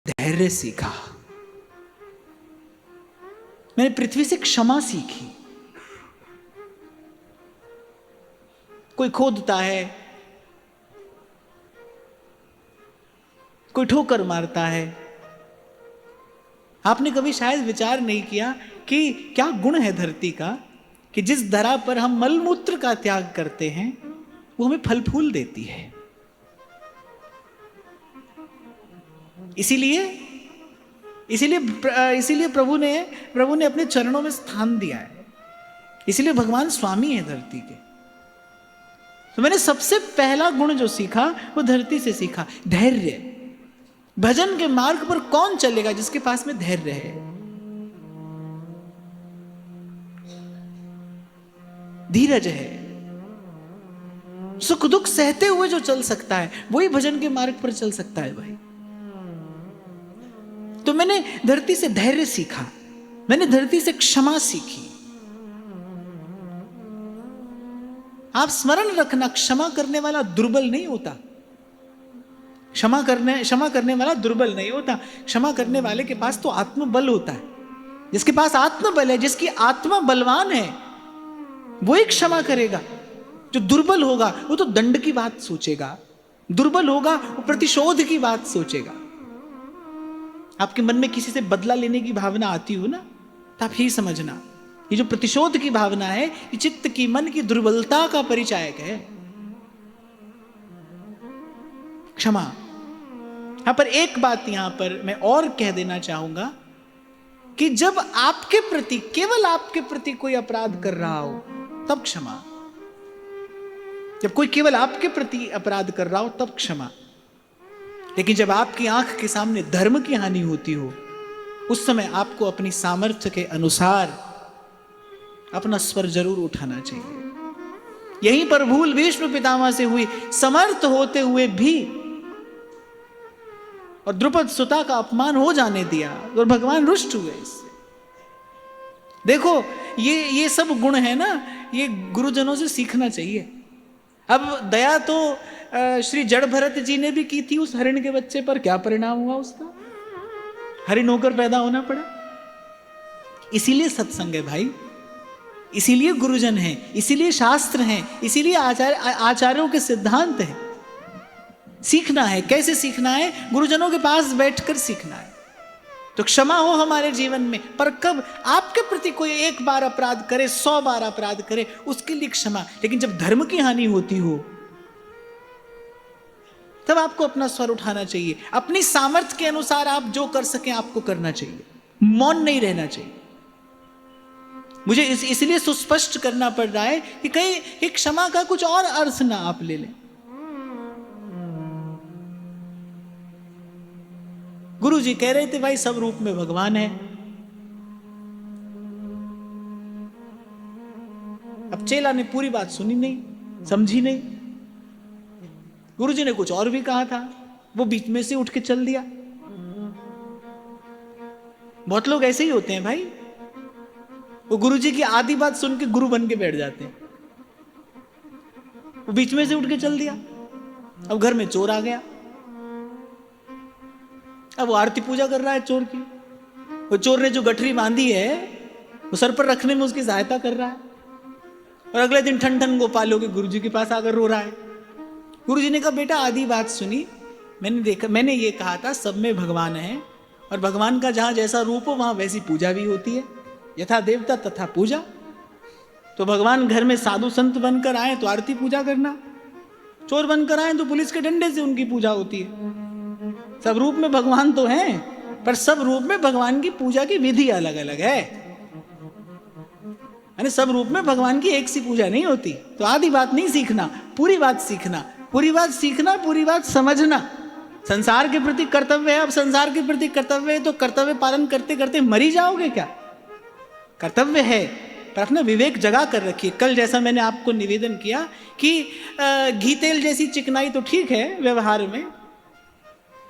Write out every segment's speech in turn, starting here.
धैर्य सीखा, मैंने पृथ्वी से क्षमा सीखी। कोई खोदता है, कोई ठोकर मारता है। आपने कभी शायद विचार नहीं किया कि क्या गुण है धरती का कि जिस धरा पर हम मलमूत्र का त्याग करते हैं वो हमें फल फूल देती है। इसीलिए प्रभु ने अपने चरणों में स्थान दिया है। इसीलिए भगवान स्वामी है धरती के। तो मैंने सबसे पहला गुण जो सीखा वो धरती से सीखा, धैर्य। भजन के मार्ग पर कौन चलेगा जिसके पास में धैर्य है? धीरज है। सुख दुख सहते हुए जो चल सकता है वही भजन के मार्ग पर चल सकता है भाई। तो मैंने धरती से धैर्य सीखा, मैंने धरती से क्षमा सीखी। आप स्मरण रखना, क्षमा करने वाला दुर्बल नहीं होता। क्षमा करने वाला दुर्बल नहीं होता। क्षमा करने वाले के पास तो आत्मबल होता है। जिसके पास आत्मबल है, जिसकी आत्मा बलवान है, वो ही क्षमा करेगा। जो दुर्बल होगा वो तो दंड की बात सोचेगा, दुर्बल होगा वो प्रतिशोध की बात सोचेगा। आपके मन में किसी से बदला लेने की भावना आती हो ना, तो आप ही समझना ये जो प्रतिशोध की भावना है ये चित्त की, मन की दुर्बलता का परिचायक है। क्षमा। यहां पर एक बात यहां पर मैं और कह देना चाहूंगा कि जब आपके प्रति, केवल आपके प्रति कोई अपराध कर रहा हो तब क्षमा। जब कोई केवल आपके प्रति अपराध कर रहा हो तब क्षमा। लेकिन जब आपकी आंख के सामने धर्म की हानि होती हो उस समय आपको अपनी सामर्थ्य के अनुसार अपना स्वर जरूर उठाना चाहिए। यहीं पर भूल भीष्म पितामह से हुई, समर्थ होते हुए भी और द्रुपद सुता का अपमान हो जाने दिया और भगवान रुष्ट हुए इससे। देखो ये सब गुण है ना, ये गुरुजनों से सीखना चाहिए। अब दया तो श्री जड़ भरत जी ने भी की थी उस हरिण के बच्चे पर। क्या परिणाम हुआ उसका? हरिण होकर पैदा होना पड़ा। इसीलिए सत्संग है भाई, इसीलिए गुरुजन है, इसीलिए शास्त्र हैं, इसीलिए आचार्यों के सिद्धांत हैं। सीखना है। कैसे सीखना है? गुरुजनों के पास बैठकर सीखना है। तो क्षमा हो हमारे जीवन में, पर कब? आपके प्रति कोई एक बार अपराध करे, 100 बार अपराध करे, उसके लिए क्षमा। लेकिन जब धर्म की हानि होती हो तब आपको अपना स्वर उठाना चाहिए। अपनी सामर्थ्य के अनुसार आप जो कर सकें आपको करना चाहिए, मौन नहीं रहना चाहिए। मुझे इसलिए सुस्पष्ट करना पड़ रहा है कि कहीं क्षमा का कुछ और अर्थ ना आप ले लें। गुरु जी कह रहे थे भाई सब रूप में भगवान है। अब चेला ने पूरी बात सुनी नहीं, समझी नहीं। गुरु जी ने कुछ और भी कहा था, वो बीच में से उठ के चल दिया। बहुत लोग ऐसे ही होते हैं भाई, वो गुरु जी की आधी बात सुन के गुरु बन के बैठ जाते हैं। वो बीच में से उठ के चल दिया। अब घर में चोर आ गया, अब वो आरती पूजा कर रहा है चोर की। वो चोर ने जो गठरी बांधी है वो सर पर रखने में उसकी सहायता कर रहा है। और अगले दिन ठन ठन गोपाल होके गुरु जी के पास आकर रो रहा है। गुरु जी ने कहा बेटा आधी बात सुनी, मैंने ये कहा था सब में भगवान है, और भगवान का जहां जैसा रूप हो वहां वैसी पूजा भी होती है। यथा देवता तथा पूजा। तो भगवान घर में साधु संत बनकर आए तो आरती पूजा करना, चोर बनकर आए तो पुलिस के डंडे से उनकी पूजा होती है। सब रूप में भगवान तो हैं, पर सब रूप में भगवान की पूजा की विधि अलग अलग है। यानी सब रूप में भगवान की एक सी पूजा नहीं होती। तो आधी बात नहीं सीखना, पूरी बात सीखना, पूरी बात सीखना, पूरी बात समझना। संसार के प्रति कर्तव्य है। अब संसार के प्रति कर्तव्य है तो कर्तव्य पालन करते करते मरी जाओगे क्या? कर्तव्य है पर अपना विवेक जगा कर रखिए। कल जैसा मैंने आपको निवेदन किया कि घी तेल जैसी चिकनाई तो ठीक है व्यवहार में,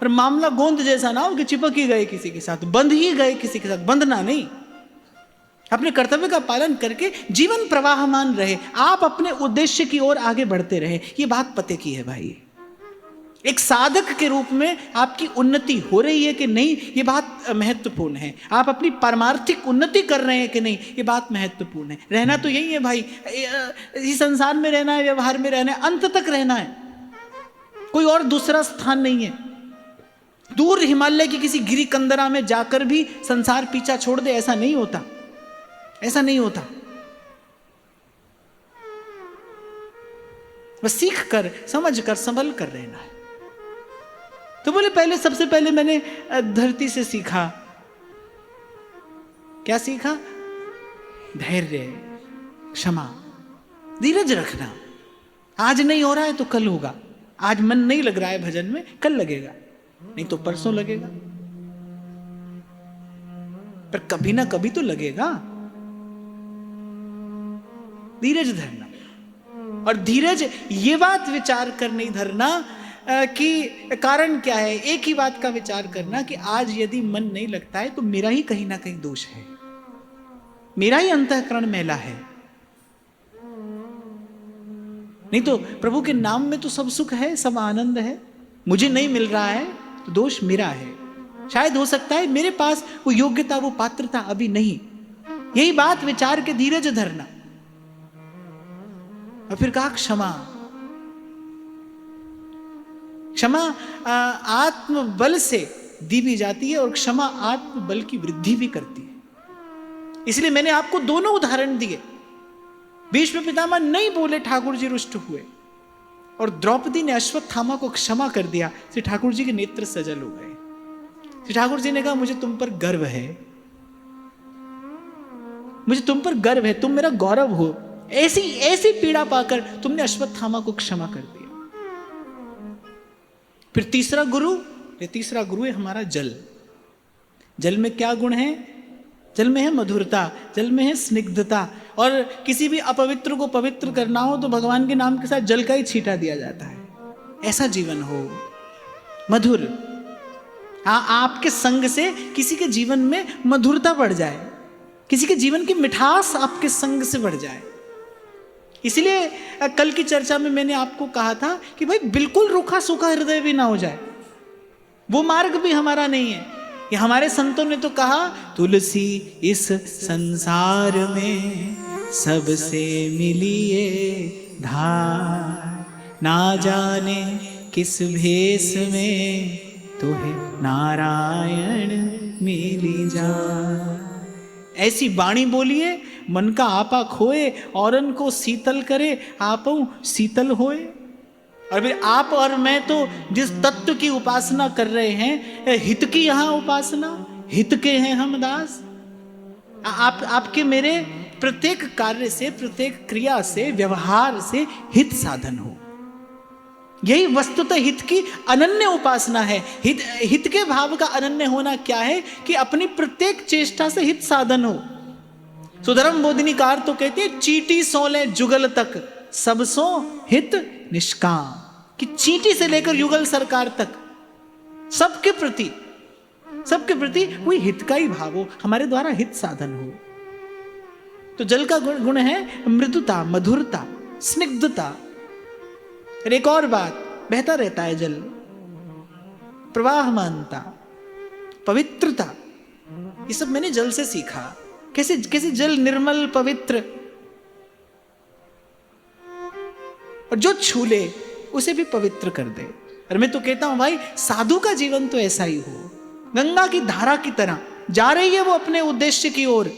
पर मामला गोंद जैसा ना हो कि चिपक ही गए किसी के साथ, बंध ही गए किसी के साथ। बंधना नहीं, अपने कर्तव्य का पालन करके जीवन प्रवाहमान रहे, आप अपने उद्देश्य की ओर आगे बढ़ते रहे। ये बात पते की है भाई। एक साधक के रूप में आपकी उन्नति हो रही है कि नहीं, ये बात महत्वपूर्ण है। आप अपनी पारमार्थिक उन्नति कर रहे हैं कि नहीं, ये बात महत्वपूर्ण है। रहना तो यही है भाई, इस संसार में रहना है, व्यवहार में रहना है, अंत तक रहना है, कोई और दूसरा स्थान नहीं है। दूर हिमालय की किसी गिरी कंदरा में जाकर भी संसार पीछा छोड़ दे, ऐसा नहीं होता, ऐसा नहीं होता। बस सीख कर, समझ कर, संभल कर रहना है। तो बोले पहले, सबसे पहले मैंने धरती से सीखा। क्या सीखा? धैर्य, क्षमा, धीरज रखना। आज नहीं हो रहा है तो कल होगा। आज मन नहीं लग रहा है भजन में, कल लगेगा, नहीं तो परसों लगेगा, पर कभी ना कभी तो लगेगा। धीरज धरना, और धीरज ये बात विचार कर नहीं धरना कि कारण क्या है। एक ही बात का विचार करना कि आज यदि मन नहीं लगता है तो मेरा ही कहीं ना कहीं दोष है, मेरा ही अंतःकरण मैला है। नहीं तो प्रभु के नाम में तो सब सुख है, सब आनंद है। मुझे नहीं मिल रहा है तो दोष मेरा है। शायद हो सकता है मेरे पास वो योग्यता, वो पात्रता अभी नहीं। यही बात विचार के धीरज धरना। और फिर कहा क्षमा। क्षमा आत्म बल से दी भी जाती है और क्षमा आत्म बल की वृद्धि भी करती है। इसलिए मैंने आपको दोनों उदाहरण दिए। भीष्म पितामह नहीं बोले ठाकुर जी रुष्ट हुए, और द्रौपदी ने अश्वत्थामा को क्षमा कर दिया। श्री ठाकुर जी के नेत्र सजल हो गए। श्री ठाकुर जी ने कहा मुझे तुम पर गर्व है, मुझे तुम पर गर्व है, तुम मेरा गौरव हो। ऐसी ऐसी पीड़ा पाकर तुमने अश्वत्थामा को क्षमा कर दिया। फिर तीसरा गुरु है हमारा जल। जल में क्या गुण है? जल में है मधुरता, जल में है स्निग्धता। और किसी भी अपवित्र को पवित्र करना हो तो भगवान के नाम के साथ जल का ही छींटा दिया जाता है। ऐसा जीवन हो मधुर। आपके संग से किसी के जीवन में मधुरता बढ़ जाए, किसी के जीवन की मिठास आपके संग से बढ़ जाए। इसलिए कल की चर्चा में मैंने आपको कहा था कि भाई बिल्कुल रूखा सूखा हृदय भी ना हो जाए, वो मार्ग भी हमारा नहीं है। ये हमारे संतों ने तो कहा, तुलसी इस संसार में सबसे मिली ये धार, ना जाने किस भेष में तुहे नारायण मिली जा। ऐसी वाणी बोलिए मन का आपा खोए, औरन को शीतल करे आपो शीतल होए। और फिर आप और मैं तो जिस तत्व की उपासना कर रहे हैं, हित की यहां उपासना, हित के हैं हम दास। आपके मेरे प्रत्येक कार्य से, प्रत्येक क्रिया से, व्यवहार से हित साधन हो। यही वस्तुतः हित की अनन्य उपासना है। हित के भाव का अनन्य होना क्या है कि अपनी प्रत्येक चेष्टा से हित साधन हो। सुधर्म बोधिनीकार तो कहते हैं, चीटी सोले जुगल तक सब सो हित निष्काम। कि चींटी से लेकर युगल सरकार तक सबके प्रति कोई हित का ही भाव हो, हमारे द्वारा हित साधन हो। तो जल का गुण है मृदुता, मधुरता, स्निग्धता। एक और बात, बहता रहता है जल, प्रवाहमानता, पवित्रता। ये सब मैंने जल से सीखा। कैसे जल निर्मल पवित्र, और जो छू ले उसे भी पवित्र कर दे। और मैं तो कहता हूं भाई, साधु का जीवन तो ऐसा ही हो, गंगा की धारा की तरह जा रही है वो अपने उद्देश्य की ओर,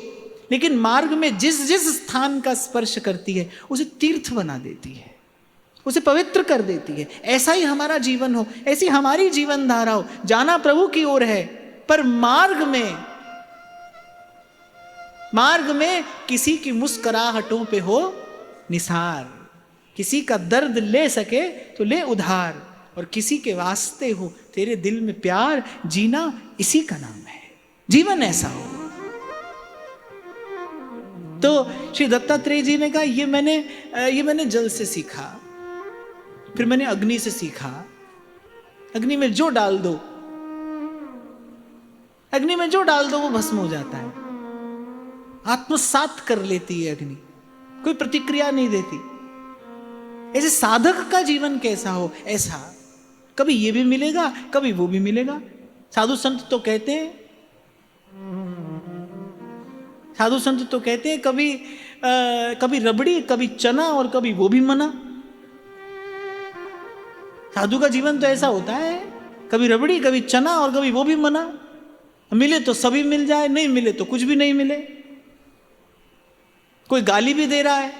लेकिन मार्ग में जिस जिस स्थान का स्पर्श करती है उसे तीर्थ बना देती है, उसे पवित्र कर देती है। ऐसा ही हमारा जीवन हो, ऐसी हमारी जीवन धारा हो। जाना प्रभु की ओर है, पर मार्ग में किसी की मुस्कुराहटों पे हो निसार, किसी का दर्द ले सके तो ले उधार, और किसी के वास्ते हो तेरे दिल में प्यार, जीना इसी का नाम है। जीवन ऐसा हो। तो श्री दत्तात्रेय जी ने कहा, ये मैंने जल से सीखा। फिर मैंने अग्नि से सीखा। अग्नि में जो डाल दो वो भस्म हो जाता है, आत्मसात कर लेती है अग्नि, कोई प्रतिक्रिया नहीं देती। ऐसे साधक का जीवन कैसा हो, ऐसा कभी ये भी मिलेगा, कभी वो भी मिलेगा। साधु संत तो कहते हैं, कभी रबड़ी, कभी चना और कभी वो भी मना। साधु का जीवन तो ऐसा होता है, कभी रबड़ी, कभी चना और कभी वो भी मना। मिले तो सभी मिल जाए, नहीं मिले तो कुछ भी नहीं मिले। कोई गाली भी दे रहा है,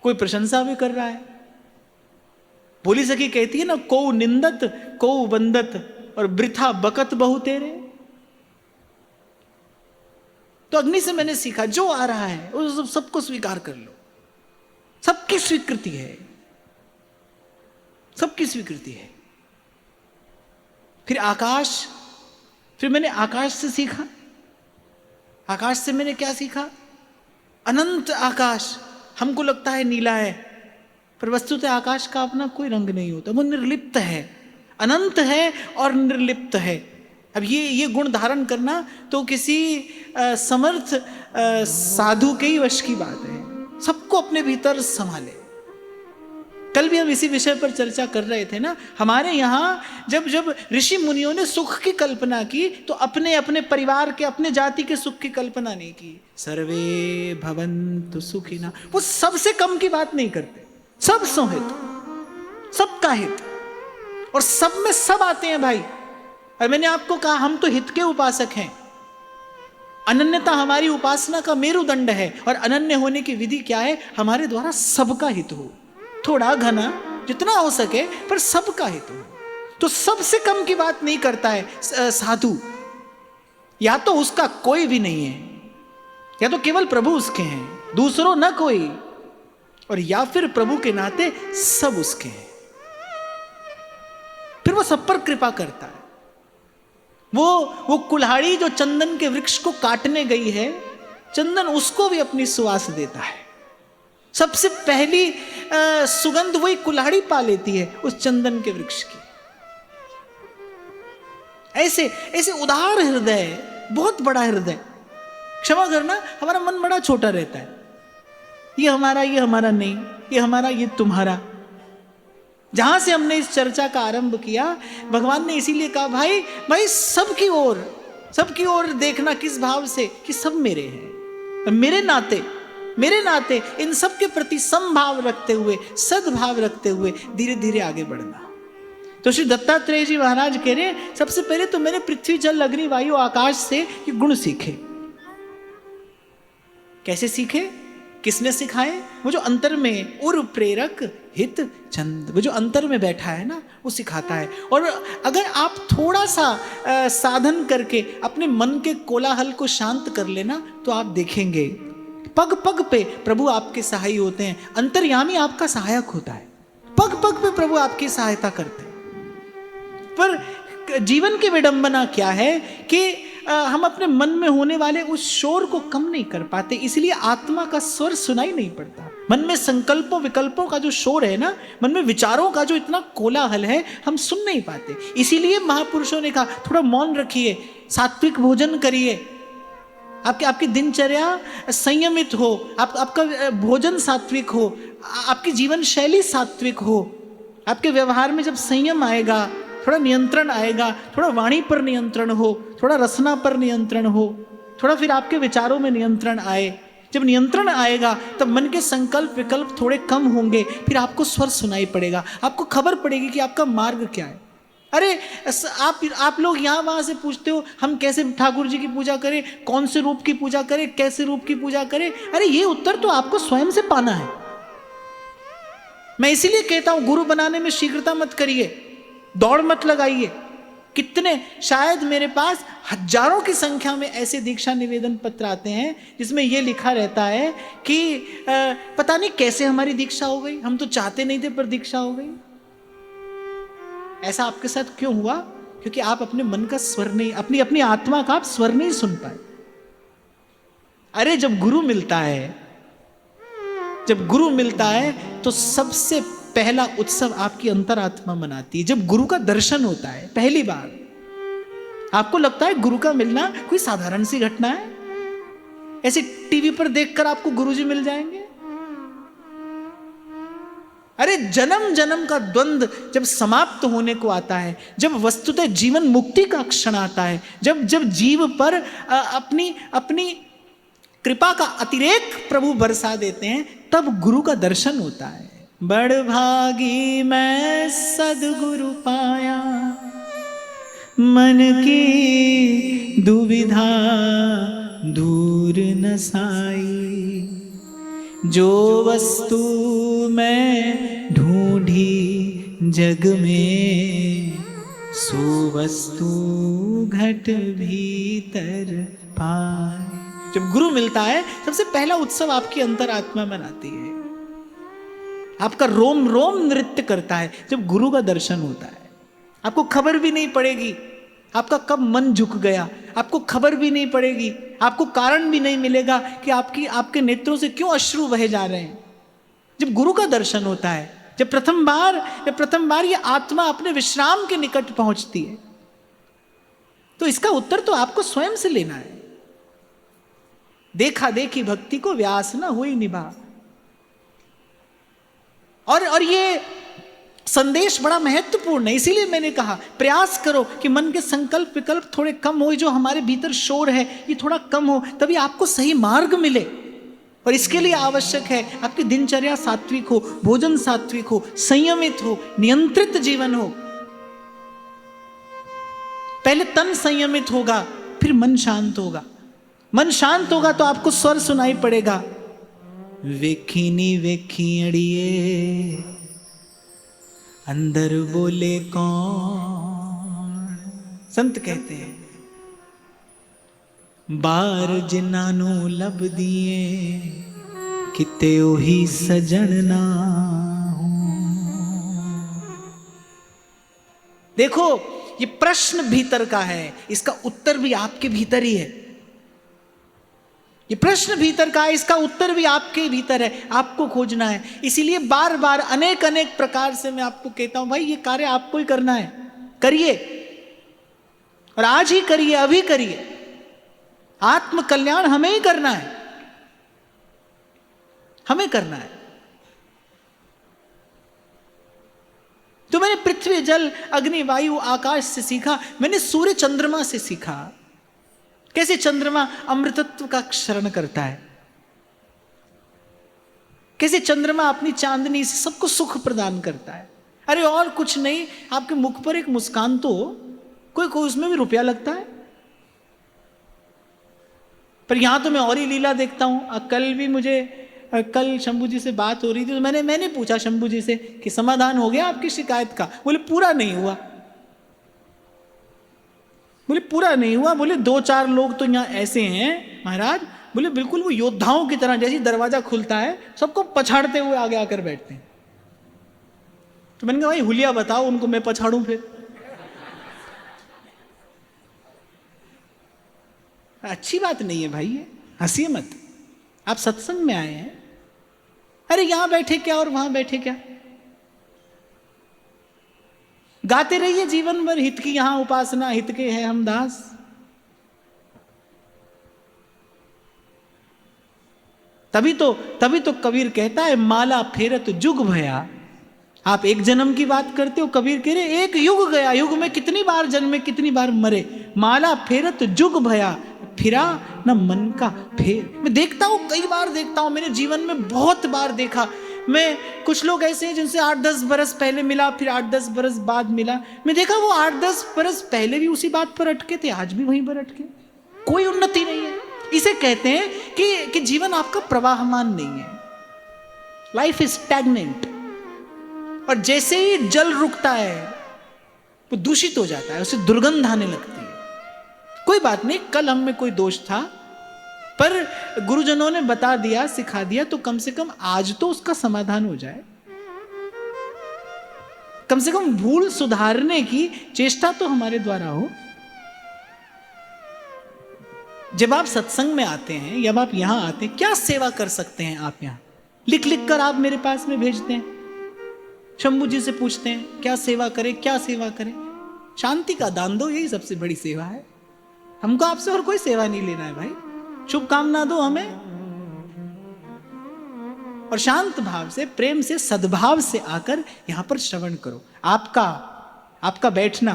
कोई प्रशंसा भी कर रहा है। बोली सखी कहती है ना, को निंदत को वंदत और वृथा बकत बहु तेरे। तो अग्नि से मैंने सीखा, जो आ रहा है उस सबको स्वीकार कर लो। सबकी स्वीकृति है, सबकी स्वीकृति है। फिर मैंने आकाश से सीखा। आकाश से मैंने क्या सीखा? अनंत आकाश हमको लगता है नीला है, पर वस्तुतः आकाश का अपना कोई रंग नहीं होता, वो निर्लिप्त है, अनंत है और निर्लिप्त है। अब ये गुण धारण करना तो किसी समर्थ साधु के ही वश की बात है। सबको अपने भीतर संभाले। कल भी हम इसी विषय पर चर्चा कर रहे थे ना। हमारे यहाँ जब ऋषि मुनियों ने सुख की कल्पना की तो अपने अपने परिवार के, अपने जाति के सुख की कल्पना नहीं की। सर्वे भवन्तु सुखिनः, वो सबसे कम की बात नहीं करते, सब सुहित, सबका हित, और सब में सब आते हैं भाई। और मैंने आपको कहा, हम तो हित के उपासक हैं। अनन्यता हमारी उपासना का मेरुदंड है, और अनन्य होने की विधि क्या है? हमारे द्वारा सबका हित हो, थोड़ा घना जितना हो सके, पर सबका हित हो। तो सबसे कम की बात नहीं करता है साधु। या तो उसका कोई भी नहीं है, या तो केवल प्रभु उसके हैं, दूसरों न कोई, और या फिर प्रभु के नाते सब उसके हैं। फिर वो सब पर कृपा करता है। वो कुल्हाड़ी जो चंदन के वृक्ष को काटने गई है, चंदन उसको भी अपनी सुवास देता है। सबसे पहली सुगंध वही कुल्हाड़ी पा लेती है उस चंदन के वृक्ष की। ऐसे उदार हृदय, बहुत बड़ा हृदय। क्षमा करना, हमारा मन बड़ा छोटा रहता है। ये हमारा नहीं, ये हमारा, ये तुम्हारा। जहां से हमने इस चर्चा का आरंभ किया, भगवान ने इसीलिए कहा, भाई सबकी ओर देखना। किस भाव से? कि सब मेरे हैं, मेरे नाते इन सब के प्रति समभाव रखते हुए, सद्भाव रखते हुए धीरे धीरे आगे बढ़ना। तो श्री दत्तात्रेय जी महाराज कह रहे, सबसे पहले तो मैंने पृथ्वी जल अग्नि वायु आकाश से ये गुण सीखे। कैसे सीखे? किसने सिखाए? वो जो अंतर में उर प्रेरक हित चंद, वो जो अंतर में बैठा है ना, वो सिखाता है। और अगर आप थोड़ा सा साधन करके अपने मन के कोलाहल को शांत कर लेना, तो आप देखेंगे पग पग पे प्रभु आपके सहाय होते हैं। अंतर्यामी आपका सहायक होता है, पग पग पे प्रभु आपकी सहायता करते हैं। पर जीवन की विडंबना क्या है कि हम अपने मन में होने वाले उस शोर को कम नहीं कर पाते, इसलिए आत्मा का स्वर सुनाई नहीं पड़ता। मन में संकल्पों विकल्पों का जो शोर है ना, मन में विचारों का जो इतना कोलाहल है, हम सुन नहीं पाते। इसीलिए महापुरुषों ने कहा, थोड़ा मौन रखिए, सात्विक भोजन करिए, आपकी दिनचर्या संयमित हो, आपका भोजन सात्विक हो, आपकी जीवन शैली सात्विक हो। आपके व्यवहार में जब संयम आएगा, थोड़ा नियंत्रण आएगा, थोड़ा वाणी पर नियंत्रण हो, थोड़ा रसना पर नियंत्रण हो, थोड़ा फिर आपके विचारों में नियंत्रण आए। जब नियंत्रण आएगा तब मन के संकल्प विकल्प थोड़े कम होंगे, फिर आपको स्वर सुनाई पड़ेगा, आपको खबर पड़ेगी कि आपका मार्ग क्या है। अरे आप लोग यहाँ वहाँ से पूछते हो, हम कैसे ठाकुर जी की पूजा करें, कौन से रूप की पूजा करें, कैसे रूप की पूजा करें। अरे ये उत्तर तो आपको स्वयं से पाना है। मैं इसीलिए कहता हूँ, गुरु बनाने में शीघ्रता मत करिए, दौड़ मत लगाइए। कितने, शायद मेरे पास हजारों की संख्या में ऐसे दीक्षा निवेदन पत्र आते हैं जिसमें यह लिखा रहता है कि पता नहीं कैसे हमारी दीक्षा हो गई, हम तो चाहते नहीं थे पर दीक्षा हो गई। ऐसा आपके साथ क्यों हुआ? क्योंकि आप अपने मन का स्वर नहीं, अपनी आत्मा का आप स्वर नहीं सुन पाए। अरे जब गुरु मिलता है तो सबसे पहला उत्सव आपकी अंतरात्मा मनाती है। जब गुरु का दर्शन होता है पहली बार, आपको लगता है गुरु का मिलना कोई साधारण सी घटना है, ऐसे टीवी पर देखकर आपको गुरुजी मिल जाएंगे। अरे जन्म जन्म का द्वंद्व जब समाप्त होने को आता है, जब वस्तुतः जीवन मुक्ति का क्षण आता है, जब जब जीव पर अपनी अपनी कृपा का अतिरेक प्रभु बरसा देते हैं, तब गुरु का दर्शन होता है। बड़ भागी मैं सद्गुरु पाया, मन की दुविधा दूर न साई, जो वस्तु मैं ढूंढी जग में, सो वस्तु घट भीतर पाए। जब गुरु मिलता है, सबसे पहला उत्सव आपकी अंतरात्मा मनाती है, आपका रोम रोम नृत्य करता है जब गुरु का दर्शन होता है। आपको खबर भी नहीं पड़ेगी आपका कब मन झुक गया, आपको खबर भी नहीं पड़ेगी, आपको कारण भी नहीं मिलेगा कि आपके नेत्रों से क्यों अश्रु बहे जा रहे हैं। जब गुरु का दर्शन होता है, जब प्रथम बार ये आत्मा अपने विश्राम के निकट पहुंचती है, तो इसका उत्तर तो आपको स्वयं से लेना है। देखा देखी भक्ति को व्यास न हुई निभा। और ये संदेश बड़ा महत्वपूर्ण है, इसीलिए मैंने कहा प्रयास करो कि मन के संकल्प विकल्प थोड़े कम हो, जो हमारे भीतर शोर है ये थोड़ा कम हो, तभी आपको सही मार्ग मिले। और इसके लिए आवश्यक है आपकी दिनचर्या सात्विक हो, भोजन सात्विक हो, संयमित हो, नियंत्रित जीवन हो। पहले तन संयमित होगा, फिर मन शांत होगा। मन शांत होगा तो आपको स्वर सुनाई पड़ेगा, वेखी नी वेखी अड़िए अंदर बोले कौन। संत कहते हैं बार जिन्नानू लब दिए किते ओही सजन ना हो। देखो ये प्रश्न भीतर का है, इसका उत्तर भी आपके भीतर ही है। ये प्रश्न भीतर का है, इसका उत्तर भी आपके भीतर है, आपको खोजना है। इसीलिए बार बार अनेक अनेक प्रकार से मैं आपको कहता हूं, भाई ये कार्य आपको ही करना है, करिए और आज ही करिए, अभी करिए। आत्म कल्याण हमें ही करना है, हमें करना है। तो मैंने पृथ्वी जल अग्नि वायु आकाश से सीखा, मैंने सूर्य चंद्रमा से सीखा कैसे चंद्रमा अमृतत्व का क्षरण करता है, कैसे चंद्रमा अपनी चांदनी से सबको सुख प्रदान करता है। अरे और कुछ नहीं, आपके मुख पर एक मुस्कान तो कोई उसमें भी रुपया लगता है। पर यहां तो मैं और ही लीला देखता हूं। कल शंभू जी से बात हो रही थी, तो मैंने पूछा शंभू जी से कि समाधान हो गया आपकी शिकायत का? बोले पूरा नहीं हुआ। बोले पूरा नहीं हुआ? बोले 2-4 लोग तो यहाँ ऐसे हैं महाराज, बोले बिल्कुल वो योद्धाओं की तरह, जैसे दरवाजा खुलता है सबको पछाड़ते हुए आगे आकर बैठते हैं। तो मैंने कहा भाई हुलिया बताओ उनको, मैं पछाड़ूं फिर? अच्छी बात नहीं है भाई, हंसिए मत। आप सत्संग में आए हैं, अरे यहां बैठे क्या और वहां बैठे क्या, गाते रहिए जीवन भर हित की यहां उपासना, हित के हैं हम दास। तभी तो कबीर कहता है माला फेरत जुग भया। आप एक जन्म की बात करते हो, कबीर कह रहे एक युग गया, युग में कितनी बार जन्मे कितनी बार मरे। माला फेरत जुग भया, फिरा न मन का फेर। मैं देखता हूं, कई बार देखता हूं, मेरे जीवन में बहुत बार देखा। मैं कुछ लोग ऐसे हैं जिनसे 8-10 बरस पहले मिला, फिर 8-10 बरस बाद मिला। मैं देखा वो 8-10 बरस पहले भी उसी बात पर अटके थे, आज भी वहीं पर अटके, कोई उन्नति नहीं है। इसे कहते हैं कि जीवन आपका प्रवाहमान नहीं है, लाइफ इज स्टैग्नेंट। और जैसे ही जल रुकता है वो दूषित हो जाता है, उसे दुर्गंध आने लगती है। कोई बात नहीं, कल हम में कोई दोष था, पर गुरुजनों ने बता दिया, सिखा दिया, तो कम से कम आज तो उसका समाधान हो जाए। कम से कम भूल सुधारने की चेष्टा तो हमारे द्वारा हो। जब आप सत्संग में आते हैं, जब आप यहां आते हैं, क्या सेवा कर सकते हैं आप? यहां लिख लिख कर आप मेरे पास में भेजते हैं, शंभू जी से पूछते हैं क्या सेवा करें, क्या सेवा करें। शांति का दान दो, यही सबसे बड़ी सेवा है। हमको आपसे और कोई सेवा नहीं लेना है भाई, शुभकामना दो हमें। और शांत भाव से, प्रेम से, सद्भाव से आकर यहां पर श्रवण करो। आपका बैठना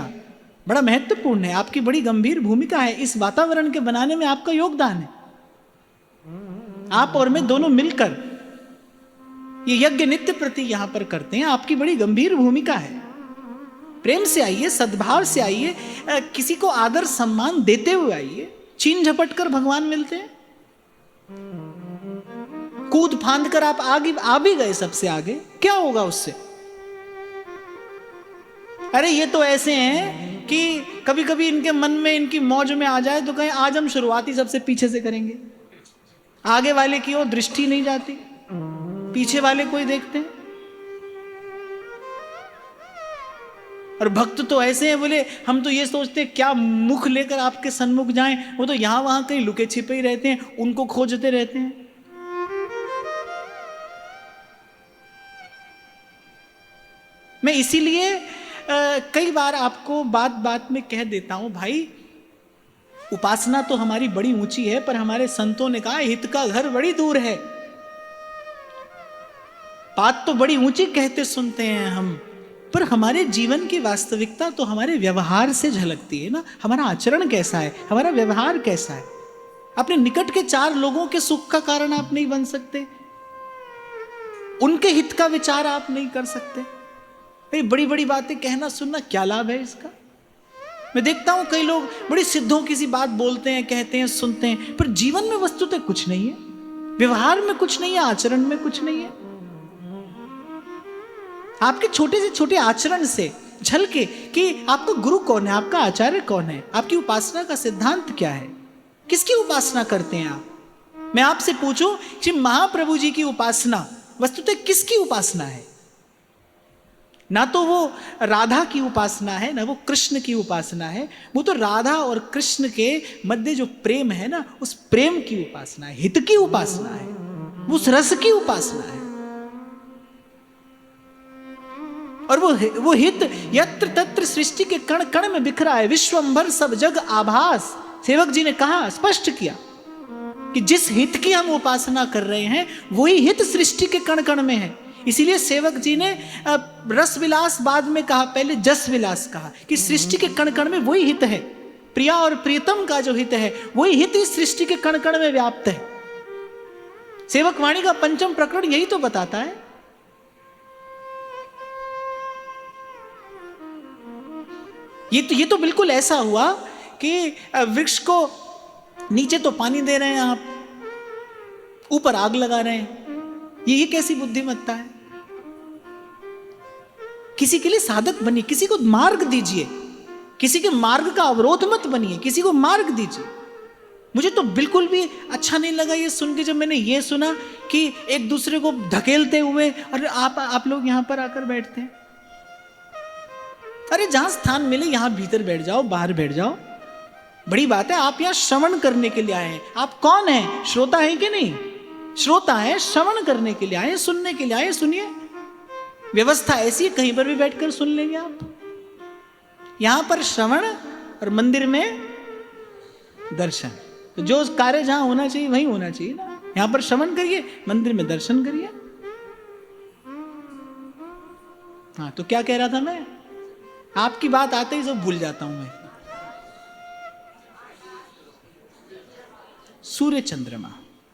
बड़ा महत्वपूर्ण है, आपकी बड़ी गंभीर भूमिका है, इस वातावरण के बनाने में आपका योगदान है। आप और मैं दोनों मिलकर ये यज्ञ नित्य प्रति यहां पर करते हैं, आपकी बड़ी गंभीर भूमिका है। प्रेम से आइए, सद्भाव से आइए, किसी को आदर सम्मान देते हुए आइए। छीन झपट कर भगवान मिलते हैं, कूद फांद कर आप आगे आ भी गए सबसे आगे, क्या होगा उससे? अरे ये तो ऐसे हैं कि कभी कभी इनके मन में, इनकी मौज में आ जाए तो कहें आज हम शुरुआती सबसे पीछे से करेंगे, आगे वाले की ओर दृष्टि नहीं जाती, पीछे वाले को ही देखते हैं। और भक्त तो ऐसे हैं, बोले हम तो ये सोचते हैं क्या मुख लेकर आपके सन्मुख जाएं, वो तो यहां वहां कहीं लुके छिपे ही रहते हैं, उनको खोजते रहते हैं। मैं इसीलिए कई बार आपको बात बात में कह देता हूं, भाई उपासना तो हमारी बड़ी ऊंची है, पर हमारे संतों ने कहा हित का घर बड़ी दूर है। बात तो बड़ी ऊंची कहते सुनते हैं हम, पर हमारे जीवन की वास्तविकता तो हमारे व्यवहार से झलकती है ना। हमारा आचरण कैसा है, हमारा व्यवहार कैसा है। अपने निकट के 4 लोगों के सुख का कारण आप नहीं बन सकते, उनके हित का विचार आप नहीं कर सकते। बड़ी बड़ी बातें कहना सुनना क्या लाभ है इसका? मैं देखता हूं कई लोग बड़ी सिद्धों की सी बात बोलते हैं, कहते हैं, सुनते हैं, पर जीवन में वस्तुतः कुछ नहीं है, व्यवहार में कुछ नहीं है, आचरण में कुछ नहीं है। आपके छोटे से छोटे आचरण से झलके कि आपका गुरु कौन है, आपका आचार्य कौन है, आपकी उपासना का सिद्धांत क्या है, किसकी उपासना करते हैं आप। मैं आपसे पूछूं कि महाप्रभु जी की उपासना वस्तुतः किसकी उपासना है? ना तो वो राधा की उपासना है, ना वो कृष्ण की उपासना है, वो तो राधा और कृष्ण के मध्य जो प्रेम है ना, उस प्रेम की उपासना है, हित की उपासना है, उस रस की उपासना है। और वो हित यत्र तत्र सृष्टि के कण कण में बिखरा है, विश्वंभर सब जग आभास। सेवक जी ने कहा, स्पष्ट किया कि जिस हित की हम उपासना कर रहे हैं वही हित सृष्टि के कण कण में है। इसीलिए सेवक जी ने रस विलास बाद में कहा, पहले जस विलास कहा कि सृष्टि के कण कण में वही हित है। प्रिया और प्रियतम का जो हित है वही हित इस सृष्टि के कण कण में व्याप्त है। सेवक वाणी का 5वां प्रकरण यही तो बताता है। ये तो बिल्कुल ऐसा हुआ कि वृक्ष को नीचे तो पानी दे रहे हैं आप, ऊपर आग लगा रहे हैं। ये कैसी बुद्धिमत्ता है? किसी के लिए साधक बनिए, किसी को मार्ग दीजिए, किसी के मार्ग का अवरोध मत बनिए, किसी को मार्ग दीजिए। मुझे तो बिल्कुल भी अच्छा नहीं लगा ये सुन के, जब मैंने ये सुना कि एक दूसरे को धकेलते हुए और आप लोग यहां पर आकर बैठते हैं। अरे जहां स्थान मिले यहां भीतर बैठ जाओ, बाहर बैठ जाओ, बड़ी बात है। आप यहां श्रवण करने के लिए आए हैं। आप कौन हैं? श्रोता हैं कि नहीं? श्रोता है, श्रवण करने के लिए आए, सुनने के लिए आए, सुनिए। व्यवस्था ऐसी है, कहीं पर भी बैठकर सुन लेंगे आप। यहां पर श्रवण और मंदिर में दर्शन। तो जो कार्य जहां होना चाहिए वहीं होना चाहिए ना। यहां पर श्रवण करिए, मंदिर में दर्शन करिए। हाँ, तो क्या कह रहा था मैं? आपकी बात आते ही सब भूल जाता हूं मैं। सूर्य चंद्रमा,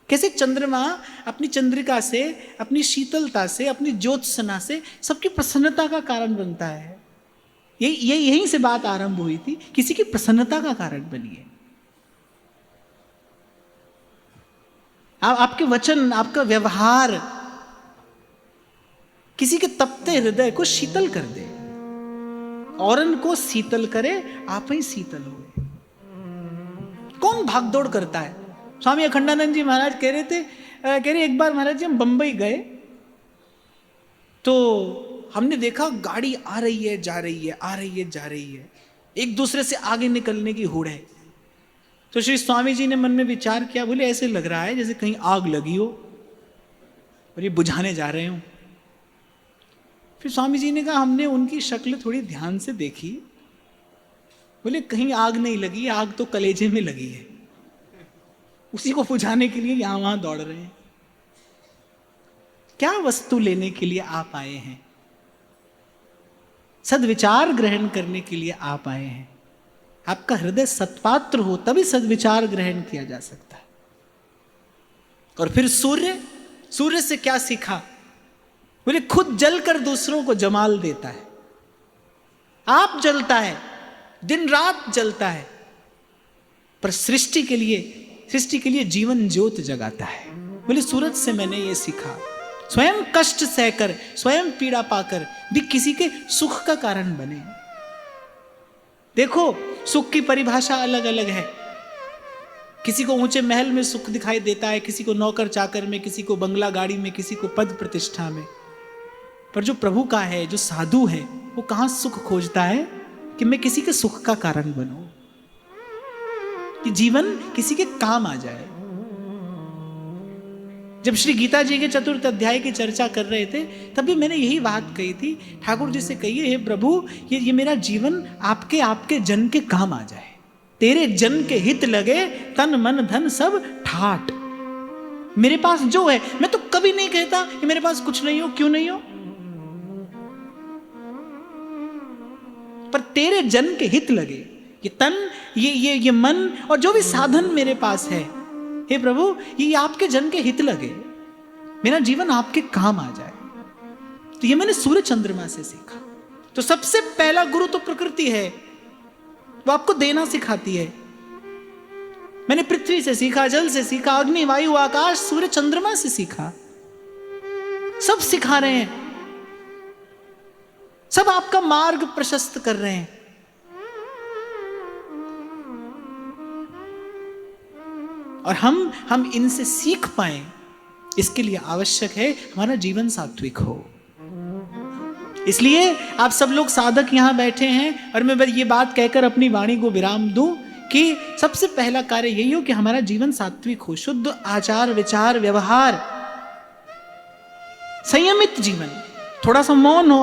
कैसे चंद्रमा अपनी चंद्रिका से, अपनी शीतलता से, अपनी ज्योत्सना से सबकी प्रसन्नता का कारण बनता है। यहीं से बात आरंभ हुई थी, किसी की प्रसन्नता का कारण बनिए। आपके वचन, आपका व्यवहार किसी के तपते हृदय को शीतल कर दे, औरन को शीतल करे, आप ही शीतल हुए। कौन भागदौड़ करता है? स्वामी अखंडानंद जी महाराज कह रहे एक बार महाराज जी हम बंबई गए तो हमने देखा गाड़ी आ रही है जा रही है, आ रही है जा रही है, एक दूसरे से आगे निकलने की होड़ है। तो श्री स्वामी जी ने मन में विचार किया, बोले ऐसे लग रहा है जैसे कहीं आग लगी हो और ये बुझाने जा रहे हो। फिर स्वामी जी ने कहा, हमने उनकी शक्ल थोड़ी ध्यान से देखी, बोले कहीं आग नहीं लगी, आग तो कलेजे में लगी है, उसी को बुझाने के लिए यहां वहां दौड़ रहे हैं। क्या वस्तु लेने के लिए आप आए हैं? सद्विचार ग्रहण करने के लिए आप आए हैं। आपका हृदय सत्पात्र हो तभी सद्विचार ग्रहण किया जा सकता है। और फिर सूर्य से क्या सीखा? बोले खुद जलकर दूसरों को जमाल देता है। आप जलता है, दिन रात जलता है, पर सृष्टि के लिए जीवन ज्योत जगाता है। बोले सूरज से मैंने ये सीखा, स्वयं कष्ट सहकर, स्वयं पीड़ा पाकर भी किसी के सुख का कारण बने। देखो सुख की परिभाषा अलग अलग है। किसी को ऊंचे महल में सुख दिखाई देता है, किसी को नौकर चाकर में, किसी को बंगला गाड़ी में, किसी को पद प्रतिष्ठा में। पर जो प्रभु का है, जो साधु है, वो कहां सुख खोजता है कि मैं किसी के सुख का कारण बनूं, कि जीवन किसी के काम आ जाए। जब श्री गीता जी के 4th अध्याय की चर्चा कर रहे थे तब भी मैंने यही बात कही थी, ठाकुर जी से कहिए हे प्रभु ये मेरा जीवन आपके जन के काम आ जाए, तेरे जन के हित लगे, तन मन धन सब ठाट। मेरे पास जो है, मैं तो कभी नहीं कहता कि मेरे पास कुछ नहीं हो, क्यों नहीं हो, पर तेरे जन के हित लगे, ये तन ये मन और जो भी साधन मेरे पास है, हे प्रभु ये आपके जन के हित लगे, मेरा जीवन आपके काम आ जाए। तो ये मैंने सूर्य चंद्रमा से सीखा। तो सबसे पहला गुरु तो प्रकृति है, वो आपको देना सिखाती है। मैंने पृथ्वी से सीखा, जल से सीखा, अग्नि वायु आकाश सूर्य चंद्रमा से सीखा। सब सिखा रहे हैं, सब आपका मार्ग प्रशस्त कर रहे हैं। और हम इनसे सीख पाए, इसके लिए आवश्यक है हमारा जीवन सात्विक हो। इसलिए आप सब लोग साधक यहां बैठे हैं और मैं ये बात कहकर अपनी वाणी को विराम दूं कि सबसे पहला कार्य यही हो कि हमारा जीवन सात्विक हो, शुद्ध आचार विचार व्यवहार, संयमित जीवन, थोड़ा सा मौन हो।